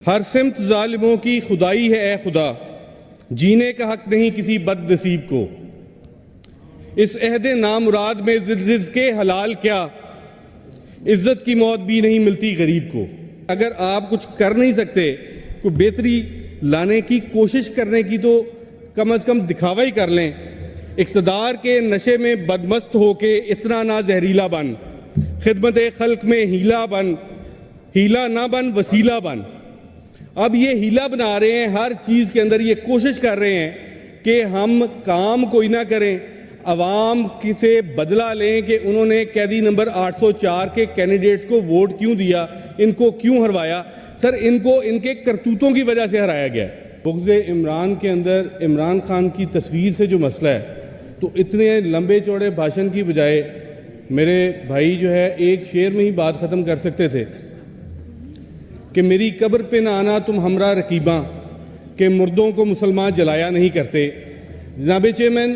ہر سمت ظالموں کی خدائی ہے اے خدا، جینے کا حق نہیں کسی بد نصیب کو۔ اس عہد نامراد میں رزق حلال کیا، عزت کی موت بھی نہیں ملتی غریب کو۔ اگر آپ کچھ کر نہیں سکتے، کوئی بہتری لانے کی کوشش کرنے کی تو کم از کم دکھاوا ہی کر لیں۔ اقتدار کے نشے میں بدمست ہو کے اتنا نہ زہریلا بن، خدمت خلق میں ہیلا بن، ہیلا نہ بن وسیلہ بن۔ اب یہ ہیلا بنا رہے ہیں، ہر چیز کے اندر یہ کوشش کر رہے ہیں کہ ہم کام کوئی نہ کریں، عوام سے بدلہ لیں کہ انہوں نے قیدی نمبر 804 کے کینڈیڈیٹس کو ووٹ کیوں دیا، ان کو کیوں ہروایا۔ سر ان کو ان کے کرتوتوں کی وجہ سے ہرایا گیا ہے۔ بغض عمران کے اندر عمران خان کی تصویر سے جو مسئلہ ہے، تو اتنے لمبے چوڑے بھاشن کی بجائے میرے بھائی جو ہے ایک شعر میں ہی بات ختم کر سکتے تھے کہ میری قبر پہ نہ آنا تم ہمراہ رقیباں، کہ مردوں کو مسلمان جلایا نہیں کرتے۔ جناب چیئرمین،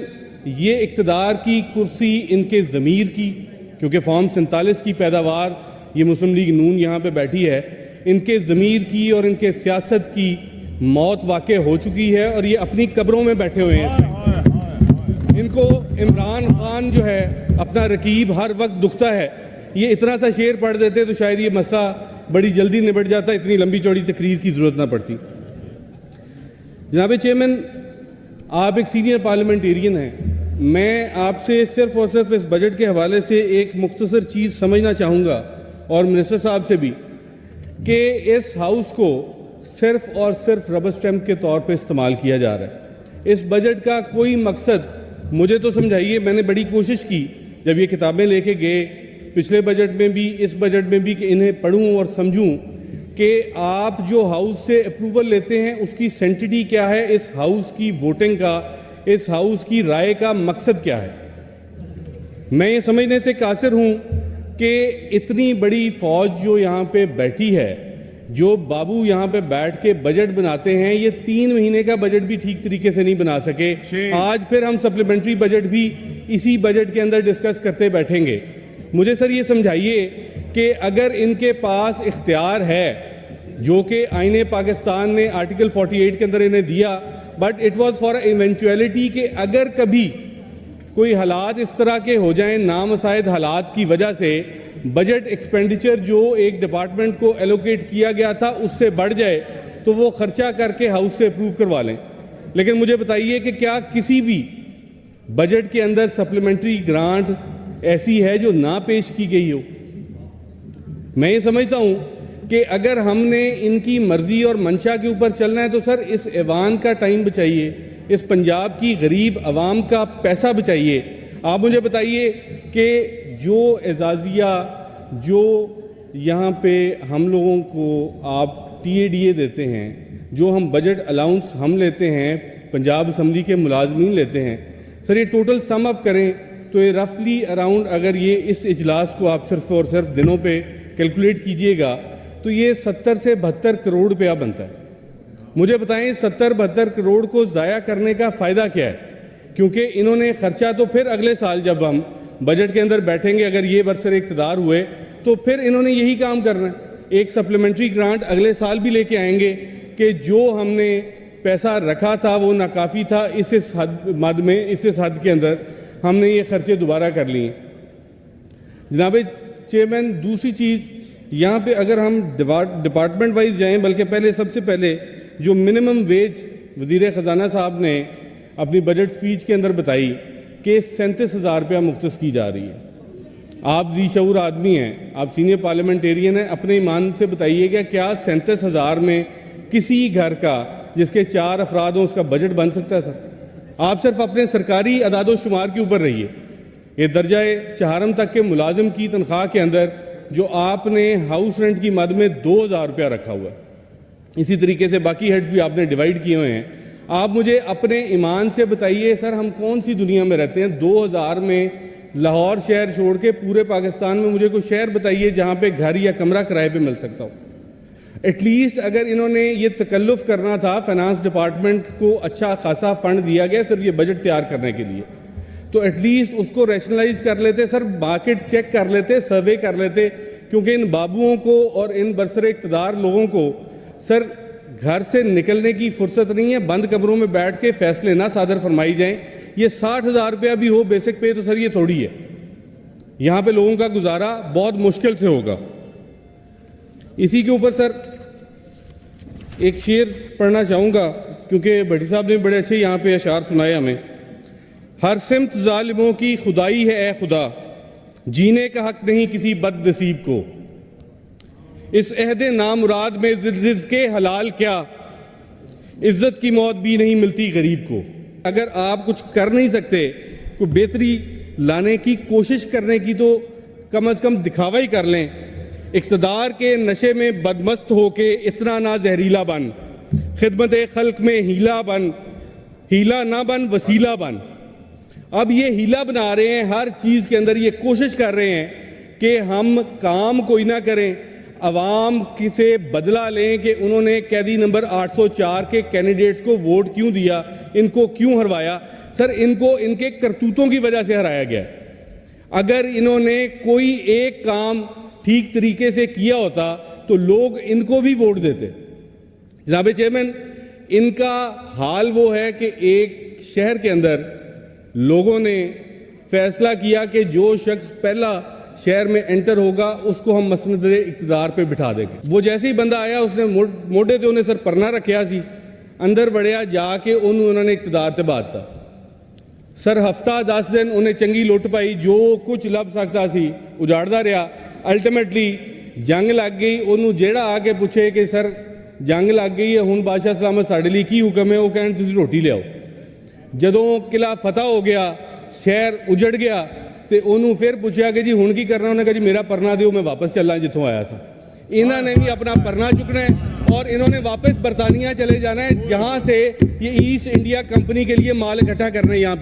یہ اقتدار کی کرسی ان کے ضمیر کی، کیونکہ فارم 47 کی پیداوار یہ مسلم لیگ نون یہاں پہ بیٹھی ہے، ان کے ضمیر کی اور ان کے سیاست کی موت واقع ہو چکی ہے اور یہ اپنی قبروں میں بیٹھے ہوئے ہیں۔ اس میں ان کو عمران خان جو ہے اپنا رقیب ہر وقت دکھتا ہے۔ یہ اتنا سا شعر پڑھ دیتے تو شاید یہ مسئلہ بڑی جلدی نبٹ جاتا، اتنی لمبی چوڑی تقریر کی ضرورت نہ پڑتی۔ جناب چیئرمین، آپ ایک سینئر پارلیمنٹیرین ہیں، میں آپ سے صرف اور صرف اس بجٹ کے حوالے سے ایک مختصر چیز سمجھنا چاہوں گا، اور منسٹر صاحب سے بھی، کہ اس ہاؤس کو صرف اور صرف ربر اسٹیمپ کے طور پہ استعمال کیا جا رہا ہے۔ اس بجٹ کا کوئی مقصد مجھے تو سمجھائیے۔ میں نے بڑی کوشش کی جب یہ کتابیں لے کے گئے، پچھلے بجٹ میں بھی اس بجٹ میں بھی، کہ انہیں پڑھوں اور سمجھوں کہ آپ جو ہاؤس سے اپروول لیتے ہیں اس کی سینٹیٹی کیا ہے، اس ہاؤس کی ووٹنگ کا، اس ہاؤس کی رائے کا مقصد کیا ہے۔ میں یہ سمجھنے سے قاصر ہوں کہ اتنی بڑی فوج جو یہاں پہ بیٹھی ہے، جو بابو یہاں پہ بیٹھ کے بجٹ بناتے ہیں، یہ 3 مہینے کا بجٹ بھی ٹھیک طریقے سے نہیں بنا سکے۔ آج پھر ہم سپلیمنٹری بجٹ بھی اسی بجٹ کے اندر ڈسکس کرتے بیٹھیں گے۔ مجھے سر یہ سمجھائیے کہ اگر ان کے پاس اختیار ہے، جو کہ آئین پاکستان نے آرٹیکل 48 کے اندر انہیں دیا، but it was for eventuality, کہ اگر کبھی کوئی حالات اس طرح کے ہو جائیں، نامساعد حالات کی وجہ سے بجٹ ایکسپینڈیچر جو ایک ڈپارٹمنٹ کو ایلوکیٹ کیا گیا تھا اس سے بڑھ جائے، تو وہ خرچہ کر کے ہاؤس سے اپروو کروا لیں۔ لیکن مجھے بتائیے کہ کیا کسی بھی بجٹ کے اندر سپلیمنٹری گرانٹ ایسی ہے جو نہ پیش کی گئی ہو؟ میں یہ سمجھتا ہوں کہ اگر ہم نے ان کی مرضی اور منشا کے اوپر چلنا ہے تو سر اس ایوان کا ٹائم بچائیے، اس پنجاب کی غریب عوام کا پیسہ بچائیے۔ آپ مجھے بتائیے کہ جو اعزازیہ جو یہاں پہ ہم لوگوں کو آپ TADA دیتے ہیں، جو ہم بجٹ الاؤنس ہم لیتے ہیں، پنجاب اسمبلی کے ملازمین لیتے ہیں، سر یہ ٹوٹل سم اپ کریں تو یہ رفلی اراؤنڈ، اگر یہ اس اجلاس کو آپ صرف اور صرف دنوں پہ کیلکولیٹ کیجئے گا تو یہ 70 سے 72 کروڑ روپیہ بنتا ہے۔ مجھے بتائیں 70-72 کروڑ کو ضائع کرنے کا فائدہ کیا ہے؟ کیونکہ انہوں نے خرچہ تو پھر اگلے سال جب ہم بجٹ کے اندر بیٹھیں گے، اگر یہ برسر اقتدار ہوئے تو پھر انہوں نے یہی کام کرنا ہے۔ ایک سپلیمنٹری گرانٹ اگلے سال بھی لے کے آئیں گے کہ جو ہم نے پیسہ رکھا تھا وہ ناکافی تھا، اس حد کے اندر ہم نے یہ خرچے دوبارہ کر لیے۔ جناب چیئرمین، دوسری چیز یہاں پہ اگر ہم ڈپارٹمنٹ وائز جائیں، بلکہ پہلے سب سے پہلے جو منیمم ویج وزیر خزانہ صاحب نے اپنی بجٹ سپیچ کے اندر بتائی کہ 37,000 روپیہ مختص کی جا رہی ہے۔ آپ ذی شعور آدمی ہیں، آپ سینئر پارلیمنٹیرین ہیں، اپنے ایمان سے بتائیے گا کیا 37,000 میں کسی گھر کا جس کے 4 افراد ہوں اس کا بجٹ بن سکتا ہے؟ سر آپ صرف اپنے سرکاری اعداد و شمار کے اوپر رہیے۔ یہ درجہ 4 تک کے ملازم کی تنخواہ کے اندر جو آپ نے ہاؤس رینٹ کی مد میں 2,000 روپیہ رکھا ہوا ہے، اسی طریقے سے باقی ہیڈز بھی آپ نے ڈیوائیڈ کیے ہوئے ہیں۔ آپ مجھے اپنے ایمان سے بتائیے سر ہم کون سی دنیا میں رہتے ہیں؟ 2000 میں لاہور شہر چھوڑ کے پورے پاکستان میں مجھے کوئی شہر بتائیے جہاں پہ گھر یا کمرہ کرائے پہ مل سکتا ہو۔ ایٹ لیسٹ اگر انہوں نے یہ تکلف کرنا تھا، فائنانس ڈپارٹمنٹ کو اچھا خاصا فنڈ دیا گیا صرف یہ بجٹ تیار کرنے کے لیے، تو ایٹ لیسٹ اس کو ریشنلائز کر لیتے سر، مارکیٹ چیک کر لیتے، سروے کر لیتے، کیونکہ ان بابوؤں کو اور ان برسر اقتدار لوگوں کو سر گھر سے نکلنے کی فرصت نہیں ہے, بند کمروں میں بیٹھ کے فیصلے نہ صادر فرمائی جائیں. یہ 60,000 روپیہ بھی ہو بیسک پے تو سر یہ تھوڑی ہے, یہاں پہ لوگوں کا گزارا بہت مشکل سے ہوگا. اسی کے اوپر سر ایک شعر پڑھنا چاہوں گا کیونکہ بھٹی صاحب نے بڑے اچھے یہاں پہ اشعار سنائے ہمیں. ہر سمت ظالموں کی خدائی ہے اے خدا, جینے کا حق نہیں کسی بد نصیب کو. اس عہد نامراد میں رزق حلال کیا, عزت کی موت بھی نہیں ملتی غریب کو. اگر آپ کچھ کر نہیں سکتے, کوئی بہتری لانے کی کوشش کرنے کی تو کم از کم دکھاوا ہی کر لیں. اقتدار کے نشے میں بدمست ہو کے اتنا نہ زہریلا بن, خدمت خلق میں ہیلا بن, ہیلا نہ بن وسیلہ بن. اب یہ ہیلا بنا رہے ہیں, ہر چیز کے اندر یہ کوشش کر رہے ہیں کہ ہم کام کوئی نہ کریں, عوام سے بدلہ لیں کہ انہوں نے قیدی نمبر 804 کے کینڈیڈیٹس کو ووٹ کیوں دیا, ان کو کیوں ہروایا. سر ان کو ان کے کرتوتوں کی وجہ سے ہرایا گیا. اگر انہوں نے کوئی ایک کام ٹھیک طریقے سے کیا ہوتا تو لوگ ان کو بھی ووٹ دیتے. جناب چیئرمین, ان کا حال وہ ہے کہ ایک شہر کے اندر لوگوں نے فیصلہ کیا کہ جو شخص پہلا شہر میں انٹر ہوگا اس کو ہم مسند اقتدار پہ بٹھا دیں گے. وہ جیسے ہی بندہ آیا اس نے موڈے تے انہیں سر پرنا رکھیا سی, اندر وڑیا جا کے انہوں نے اقتدار تے بات تا. سر ہفتہ 10 دن انہیں چنگی لٹ پائی, جو کچھ لب سکتا سی اجاڑدا رہا. الٹیمیٹلی جنگ لگ گئی. انہوں جیڑا آ کے پوچھے کہ سر جنگ لگ گئی ہے ہن بادشاہ سلامت ساڈے لیے کی حکم ہے, وہ کہن تسی روٹی لیاؤ. جدوں قلعہ فتح ہو گیا, شہر اجڑ گیا, تے انہوں پھر پوچھا کہ جی ہن کی کرنا, انہوں نے کہا جی میرا پرنا دیو میں واپس چلاں جتوں آیا تھا. انہوں نے بھی اپنا پرنا چکنا ہے اور انہوں نے واپس برطانیہ چلے جانا ہے جہاں سے یہ ایسٹ انڈیا کمپنی کے لیے مال اکٹھا کرنا ہے یہاں پہ.